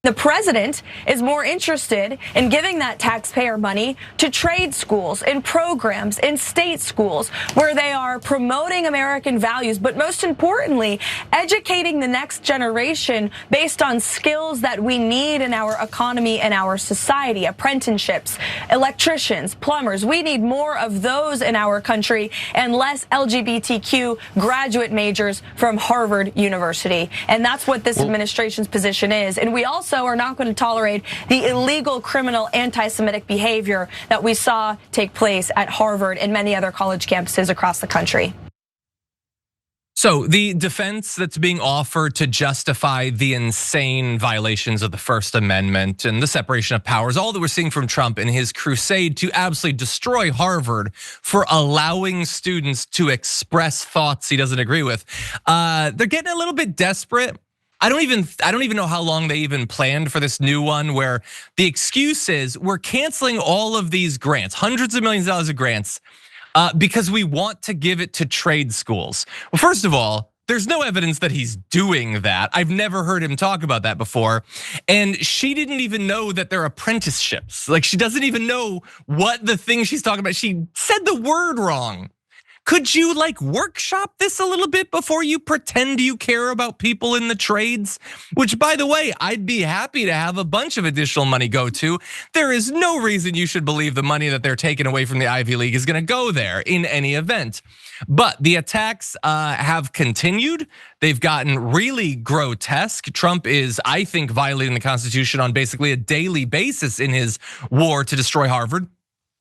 The president is more interested in giving that taxpayer money to trade schools and programs in state schools where they are promoting American values, but most importantly, educating the next generation based on skills that we need in our economy and our society. Apprenticeships, electricians, plumbers. We need more of those in our country and less LGBTQ graduate majors from Harvard University. And that's what this administration's position is. And we also are not going to tolerate the illegal criminal anti-Semitic behavior that we saw take place at Harvard and many other college campuses across the country. So the defense that's being offered to justify the insane violations of the First Amendment and the separation of powers, all that we're seeing from Trump in his crusade to absolutely destroy Harvard for allowing students to express thoughts he doesn't agree with, they're getting a little bit desperate. I don't even know how long they even planned for this new one, where the excuse is we're canceling all of these grants, hundreds of millions of dollars of grants, because we want to give it to trade schools. Well, first of all, there's no evidence that he's doing that. I've never heard him talk about that before. And she didn't even know that they're apprenticeships. Like, she doesn't even know what the thing she's talking about. She said the word wrong. Could you workshop this a little bit before you pretend you care about people in the trades? Which, by the way, I'd be happy to have a bunch of additional money go to. There is no reason you should believe the money that they're taking away from the Ivy League is gonna go there in any event. But the attacks have continued. They've gotten really grotesque. Trump is, I think, violating the Constitution on basically a daily basis in his war to destroy Harvard.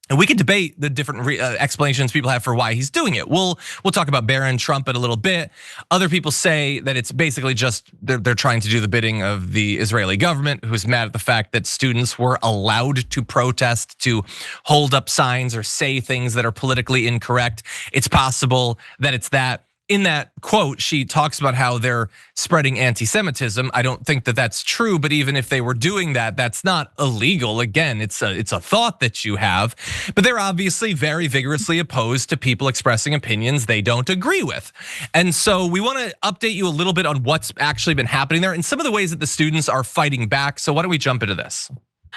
And we could debate the different explanations people have for why he's doing it. We'll talk about Barron Trump in a little bit. Other people say that it's basically just they're trying to do the bidding of the Israeli government, who's mad at the fact that students were allowed to protest, to hold up signs or say things that are politically incorrect. It's possible that it's that. In that quote, she talks about how they're spreading anti-Semitism. I don't think that that's true, but even if they were doing that, that's not illegal. Again, it's a thought that you have, but they're obviously very vigorously opposed to people expressing opinions they don't agree with. And so we want to update you a little bit on what's actually been happening there and some of the ways that the students are fighting back. So why don't we jump into this?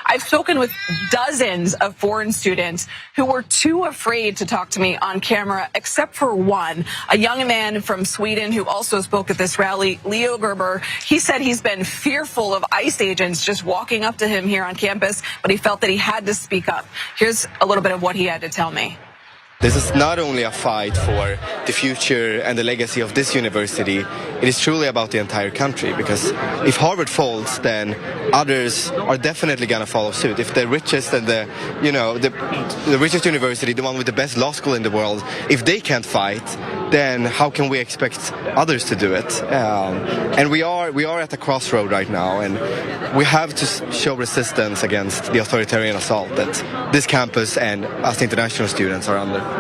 I've spoken with dozens of foreign students who were too afraid to talk to me on camera, except for one, a young man from Sweden who also spoke at this rally, Leo Gerber. He said he's been fearful of ICE agents just walking up to him here on campus, but he felt that he had to speak up. Here's a little bit of what he had to tell me. This is not only a fight for the future and the legacy of this university, it is truly about the entire country, because if Harvard falls, then others are definitely going to follow suit. If the richest and the richest university, the one with the best law school in the world, if they can't fight, then how can we expect others to do it? And we are at a crossroad right now, and we have to show resistance against the authoritarian assault that this campus and us international students are under.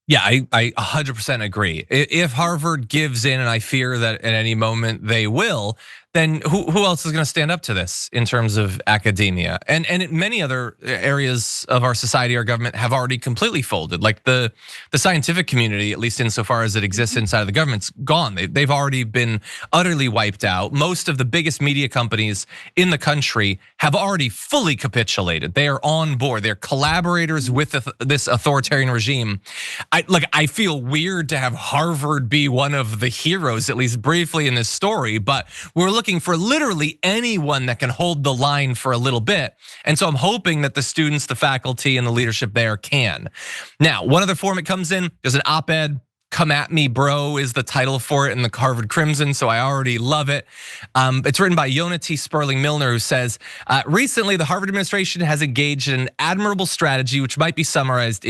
Yeah, I 100% agree. If Harvard gives in, and I fear that at any moment they will, then who else is going to stand up to this in terms of academia? And many other areas of our society, our government have already completely folded. Like the scientific community, at least insofar as it exists inside of the government's gone. They've already been utterly wiped out. Most of the biggest media companies in the country have already fully capitulated. They are on board. They're collaborators with this authoritarian regime. I feel weird to have Harvard be one of the heroes, at least briefly in this story, but we're looking for literally anyone that can hold the line for a little bit. And so I'm hoping that the students, the faculty, and the leadership there can. Now, one other form it comes in, there's an op-ed. Come at me, bro, is the title for it in the Harvard Crimson, so I already love it. It's written by Yona T. Sperling Milner, who says, recently the Harvard administration has engaged in an admirable strategy, which might be summarized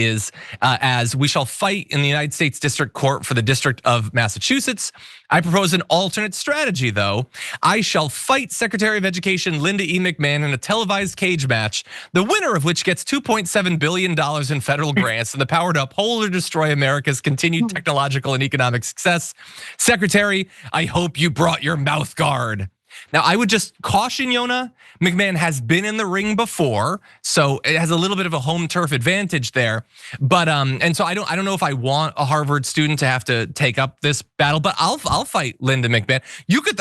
as we shall fight in the United States District Court for the District of Massachusetts. I propose an alternate strategy, though. I shall fight Secretary of Education Linda E. McMahon in a televised cage match, the winner of which gets $2.7 billion in federal grants and the power to uphold or destroy America's continued technological and economic success. Secretary, I hope you brought your mouth guard. Now, I would just caution Yona. McMahon has been in the ring before, so it has a little bit of a home turf advantage there. But and so I don't know if I want a Harvard student to have to take up this battle. But I'll fight Linda McMahon.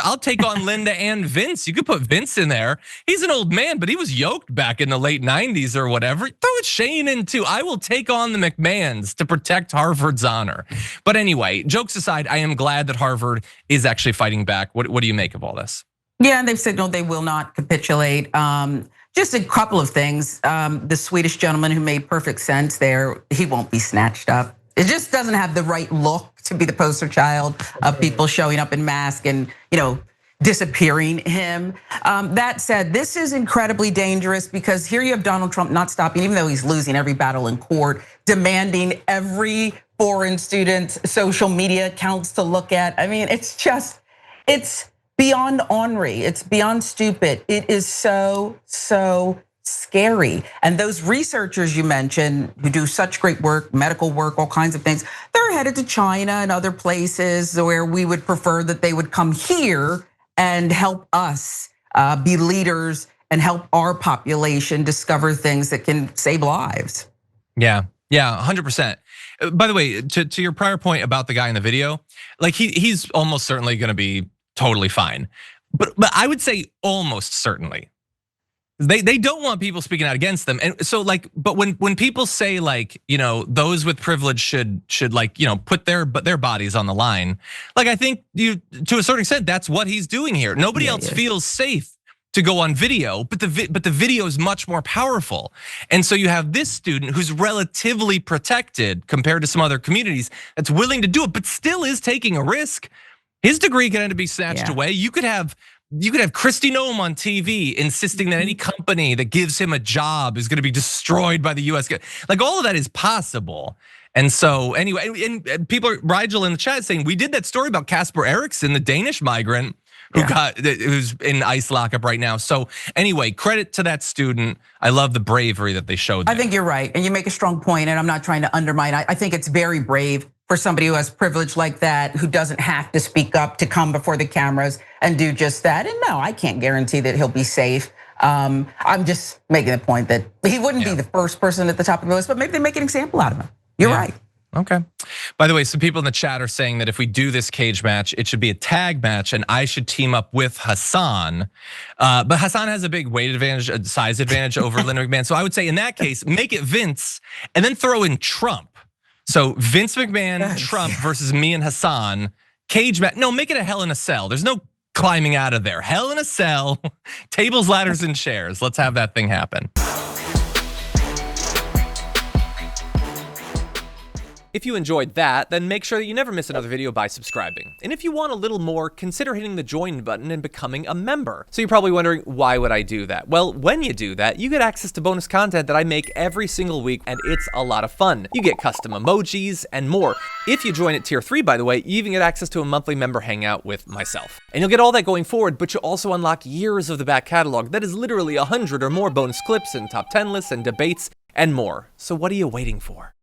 I'll take on Linda and Vince. You could put Vince in there. He's an old man, but he was yoked back in the late '90s or whatever. Throw Shane in too. I will take on the McMahons to protect Harvard's honor. But anyway, jokes aside, I am glad that Harvard is actually fighting back. What do you make of all this? Yeah, and they've said no, they will not capitulate. Just a couple of things. The Swedish gentleman who made perfect sense there, he won't be snatched up. It just doesn't have the right look to be the poster child of people showing up in masks and disappearing him. That said, this is incredibly dangerous because here you have Donald Trump not stopping, even though he's losing every battle in court, demanding every foreign student's social media accounts to look at. I mean, it's beyond ornery. It's beyond stupid. It is so scary. And those researchers you mentioned who do such great work, medical work, all kinds of things, they're headed to China and other places where we would prefer that they would come here and help us be leaders and help our population discover things that can save lives. Yeah, 100%. By the way, to your prior point about the guy in the video, like he's almost certainly gonna be totally fine. But I would say almost certainly. They don't want people speaking out against them. And so but when people say those with privilege should put their bodies on the line, I think to a certain extent that's what he's doing here. Nobody else feels safe to go on video, but the video is much more powerful. And so you have this student who's relatively protected compared to some other communities that's willing to do it, but still is taking a risk. His degree can end up being snatched away. You could have Kristi Noem on TV insisting that any company that gives him a job is going to be destroyed by the US. All of that is possible. And so anyway, and people are, Rigel in the chat saying, we did that story about Casper Eriksson, the Danish migrant who's in ICE lockup right now. So anyway, credit to that student. I love the bravery that they showed there. I think you're right, and you make a strong point, and I'm not trying to undermine. I think it's very brave for somebody who has privilege like that, who doesn't have to speak up, to come before the cameras and do just that. And no, I can't guarantee that he'll be safe. I'm just making the point that he wouldn't be the first person at the top of the list, but maybe they make an example out of him. You're right. Okay. By the way, some people in the chat are saying that if we do this cage match, it should be a tag match and I should team up with Hassan. But Hassan has a big weight advantage, a size advantage over Linda McMahon. So I would say in that case, make it Vince and then throw in Trump. So Vince McMahon, Trump versus me and Hassan, cage match. No, make it a Hell in a Cell. There's no climbing out of there. Hell in a Cell, tables, ladders, and chairs. Let's have that thing happen. If you enjoyed that, then make sure that you never miss another video by subscribing. And if you want a little more, consider hitting the join button and becoming a member. So you're probably wondering, why would I do that? Well, when you do that, you get access to bonus content that I make every single week, and it's a lot of fun. You get custom emojis and more. If you join at tier 3, by the way, you even get access to a monthly member hangout with myself. And you'll get all that going forward, but you'll also unlock years of the back catalog that is literally 100 or more bonus clips and top 10 lists and debates and more. So what are you waiting for?